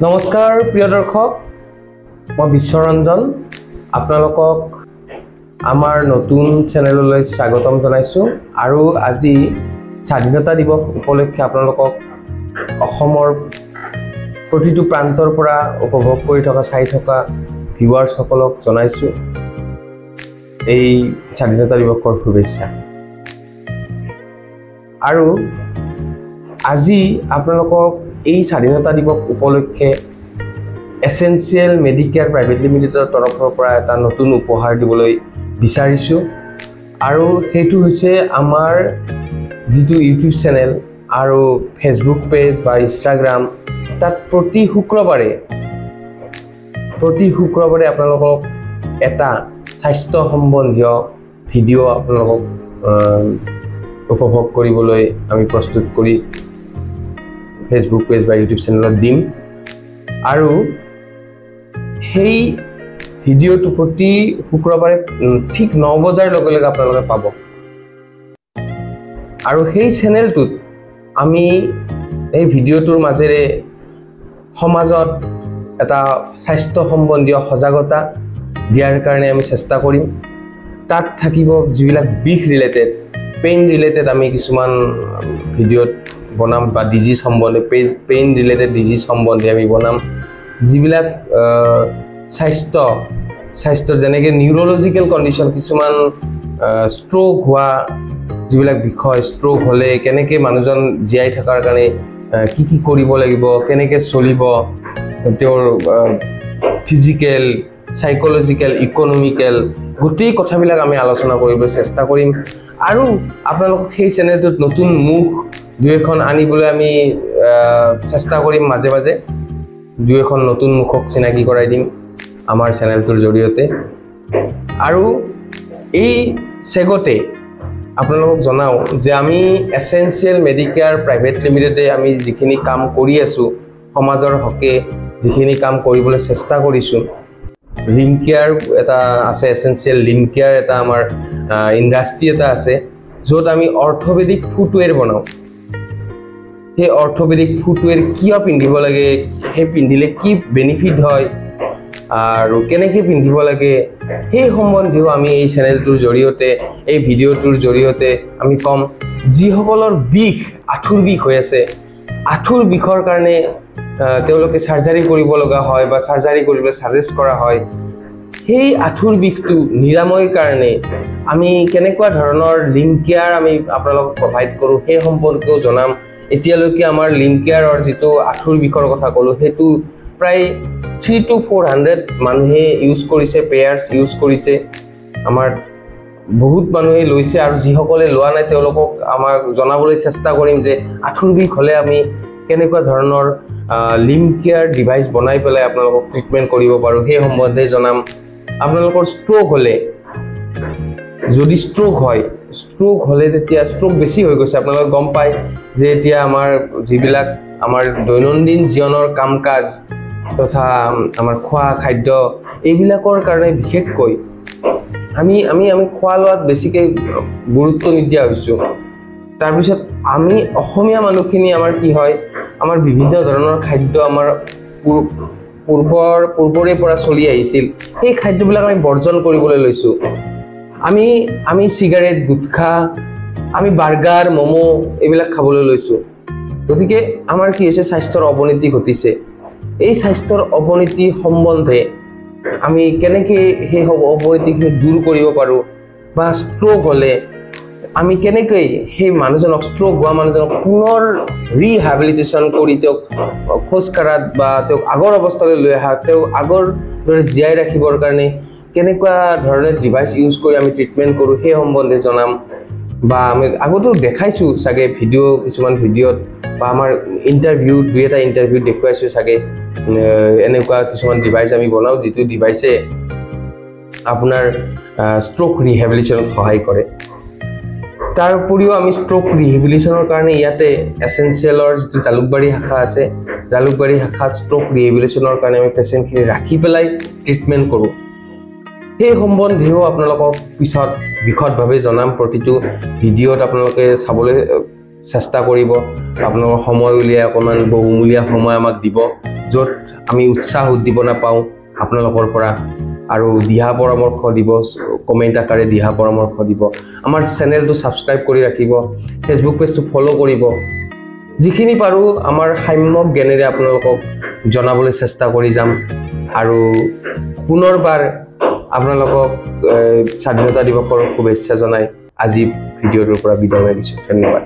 নমস্কাৰ প্ৰিয় দৰ্শক, মই বিশ্বৰঞ্জন আপোনালোকক আমাৰ নতুন চেনেললৈ স্বাগতম জনাইছো আৰু আজি স্বাধীনতা দিৱস উপলক্ষে আপোনালোকক অসমৰ প্ৰতিটো প্ৰান্তৰ পৰা উপভোগ কৰি থকা চাই থকা ভিউৱাৰ্ছ সকলক জনাইছো এই স্বাধীনতা দিৱসৰ শুভেচ্ছা। আৰু আজি আপোনালোকক এই স্বাধীনতা দিৱস উপলক্ষে এসেনশিয়েল মেডিকেয়াৰ প্ৰাইভেট লিমিটেডৰ তৰফৰ পৰা এটা নতুন উপহাৰ দিবলৈ বিচাৰিছো আৰু সেইটো হৈছে আমাৰ যিটো ইউটিউব চেনেল আৰু ফেসবুক পেজ বা ইনষ্টাগ্ৰাম তাত প্ৰতি শুক্ৰবাৰে আপোনালোকক এটা স্বাস্থ্য সম্বন্ধীয় ভিডিঅ' আপোনালোকক উপভোগ কৰিবলৈ আমি প্ৰস্তুত কৰি ফেসবুক পেজ বা ইউটিউব চেনেলত দিম আৰু সেই ভিডিঅ'টো প্ৰতি শুক্ৰবাৰে ঠিক 9 বজাৰ লগে লগে আপোনালোকে পাব আৰু সেই চেনেলটোত আমি এই ভিডিঅ'টোৰ মাজেৰে সমাজত এটা স্বাস্থ্য সম্বন্ধীয় সজাগতা দিয়াৰ কাৰণে আমি চেষ্টা কৰিম। তাত থাকিব যিবিলাক বিষ ৰিলেটেড পেইন ৰিলেটেড আমি কিছুমান ভিডিঅ'ত বনাম বা ডিজিজ সম্বন্ধে পেইন ৰিলেটেড ডিজিজ সম্বন্ধে আমি বনাম যিবিলাক স্বাস্থ্যৰ যেনেকৈ নিউৰলজিকেল কণ্ডিশ্যন কিছুমান ষ্ট্ৰোক হোৱা যিবিলাক বিষয় ষ্ট্ৰোক হ'লে কেনেকৈ মানুহজন জীয়াই থকাৰ কাৰণে কি কৰিব লাগিব কেনেকৈ চলিব তেওঁৰ ফিজিকেল সাইকোলজিকেল ইকোনমিকেল গোটেই কথাবিলাক আমি আলোচনা কৰিবলৈ চেষ্টা কৰিম আৰু আপোনালোকক সেই চেনেলটোত নতুন মুখ দুই এখন আনিবলৈ আমি চেষ্টা কৰিম মাজে মাজে দুই এখন নতুন মুখক চিনাকি কৰাই দিম আমাৰ চেনেলটোৰ জৰিয়তে আৰু এই সেগতে আপোনালোকক জনাও যে আমি এসেনশিয়েল মেডিকেয়াৰ প্ৰাইভেট লিমিটেডে আমি যিখিনি কাম কৰি আছো সমাজৰ হকে যিখিনি কাম কৰিবলৈ চেষ্টা কৰিছো লিম কেয়াৰ এটা আছে এসেনশিয়েল লিম কেয়াৰ এটা আমাৰ ইন্ডাষ্ট্ৰি এটা আছে য'ত আমি অৰ্থোপেডিক ফুটৱেৰ বনাও সেই অৰ্থোপেডিক ফুটৱেৰ কিয় পিন্ধিব লাগে সেই পিন্ধিলে কি বেনিফিট হয় আৰু কেনেকৈ পিন্ধিব লাগে সেই সম্বন্ধীয় আমি এই চেনেলটোৰ জৰিয়তে এই ভিডিঅ'টোৰ জৰিয়তে আমি কম যিসকলৰ বিষ আঁঠুৰ বিষ হৈ আছে আঁঠুৰ বিষৰ কাৰণে তেওঁলোকে সাৰ্জাৰী কৰিব লগা হয় বা সাৰ্জাৰী কৰিবলৈ সাজেষ্ট কৰা হয় সেই আঁঠুৰ বিষটো নিৰাময়ৰ কাৰণে আমি কেনেকুৱা ধৰণৰ লিম কেয়াৰ আমি আপোনালোকক প্ৰভাইড কৰোঁ সেই সম্পৰ্কেও জনাম। এতিয়ালৈকে আমাৰ লিম কেয়াৰৰ যিটো আঁঠুৰ বিষৰ কথা ক'লো সেইটো প্ৰায় 300 to 400 মানুহে ইউজ কৰিছে পেয়াৰ্স ইউজ কৰিছে আমাৰ বহুত মানুহে লৈছে আৰু যিসকলে লোৱা নাই তেওঁলোকক আমাৰ জনাবলৈ চেষ্টা কৰিম যে আঁঠুৰ বিষ হ'লে আমি কেনেকুৱা ধৰণৰ লিম কেয়াৰ ডিভাইস বনাই পেলাই আপোনালোকক ট্ৰিটমেন্ট কৰিব পাৰো সেই সম্বন্ধে জনাম। আপোনালোকৰ ষ্ট্ৰোক হ'লে যদি ষ্ট্ৰোক হ'লে তেতিয়া ষ্ট্ৰোক বেছি হৈ গৈছে আপোনালোকে গম পায় যে এতিয়া আমাৰ যিবিলাক আমাৰ দৈনন্দিন জীৱনৰ কাম কাজ তথা আমাৰ খোৱা খাদ্য এইবিলাকৰ কাৰণে বিশেষকৈ আমি খোৱা লোৱাত বেছিকে গুৰুত্ব নিদিয়া হৈছো তাৰ পিছত আমি অসমীয়া মানুহখিনি আমাৰ কি হয় আমাৰ বিভিন্ন ধৰণৰ খাদ্য আমাৰ পূৰ্বৰে পৰা চলি আহিছিল সেই খাদ্যবিলাক আমি বৰ্জন কৰিবলৈ লৈছো আমি সিগাৰেট গুটখা আমি বাৰ্গাৰ মমো এইবিলাক খাবলৈ লৈছো গতিকে আমাৰ কি হৈছে স্বাস্থ্যৰ অৱনতি ঘটিছে এই স্বাস্থ্যৰ অৱনতি সম্বন্ধে আমি কেনেকৈ সেই অৱনতিখিনি দূৰ কৰিব পাৰো বা ষ্ট্ৰোক হ'লে আমি কেনেকৈ সেই মানুহজনক ষ্ট্ৰোক হোৱা মানুহজনক পুনৰ ৰিহেবিলিটেশ্যন কৰি তেওঁক খোজ কাঢ়াত বা তেওঁক আগৰ অৱস্থালৈ লৈ অহা তেওঁক আগৰ দৰে জীয়াই ৰাখিবৰ কাৰণে কেনেকুৱা ধৰণৰ ডিভাইস ইউজ কৰি আমি ট্ৰিটমেন্ট কৰোঁ সেই সম্বন্ধে জনাম বা আমি আগতো দেখাইছো চাগে কিছুমান ভিডিঅ'ত বা আমাৰ ইন্টাৰভিউ দুই এটা ইন্টাৰভিউ দেখুৱাইছো চাগে এনেকুৱা কিছুমান ডিভাইস আমি বনাও যিটো ডিভাইসে আপোনাৰ ষ্ট্ৰোক ৰিহেবিলিটেশ্যনত সহায় কৰে তাৰ উপৰিও আমি ষ্ট্ৰোক ৰিহেবিলিটেশ্যনৰ কাৰণে ইয়াতে এসেনশিয়েলৰ যিটো জালুকবাৰী শাখা আছে জালুকবাৰী শাখাত ষ্ট্ৰোক ৰিহেবিলিটেশ্যনৰ কাৰণে আমি পেচেণ্টখিনি ৰাখি পেলাই ট্ৰিটমেন্ট কৰোঁ সেই সম্বন্ধেও আপোনালোকক পিছত বিশদভাৱে জনাম প্ৰতিটো ভিডিঅ'ত আপোনালোকে চাবলৈ চেষ্টা কৰিব আপোনালোকৰ সময় উলিয়াই অকণমান বহুমূলীয়া সময় আমাক দিব য'ত আমি উৎসাহ উদ্দীপনা পাওঁ আপোনালোকৰ পৰা আৰু দিহা পৰামৰ্শ দিব কমেন্ট আকাৰে দিহা পৰামৰ্শ দিব আমাৰ চেনেলটো সাবস্ক্ৰাইব কৰি ৰাখিব ফেচবুক পেজটো ফলো কৰিব যিখিনি পাৰো আমাৰ সাম্যক জ্ঞানেৰে আপোনালোকক জনাবলৈ চেষ্টা কৰি যাম আৰু পুনৰবাৰ আপোনালোকক স্বাধীনতা দিৱসৰ শুভেচ্ছা জনাই আজি ভিডিঅ'টোৰ পৰা বিদায় মাৰিছো ধন্যবাদ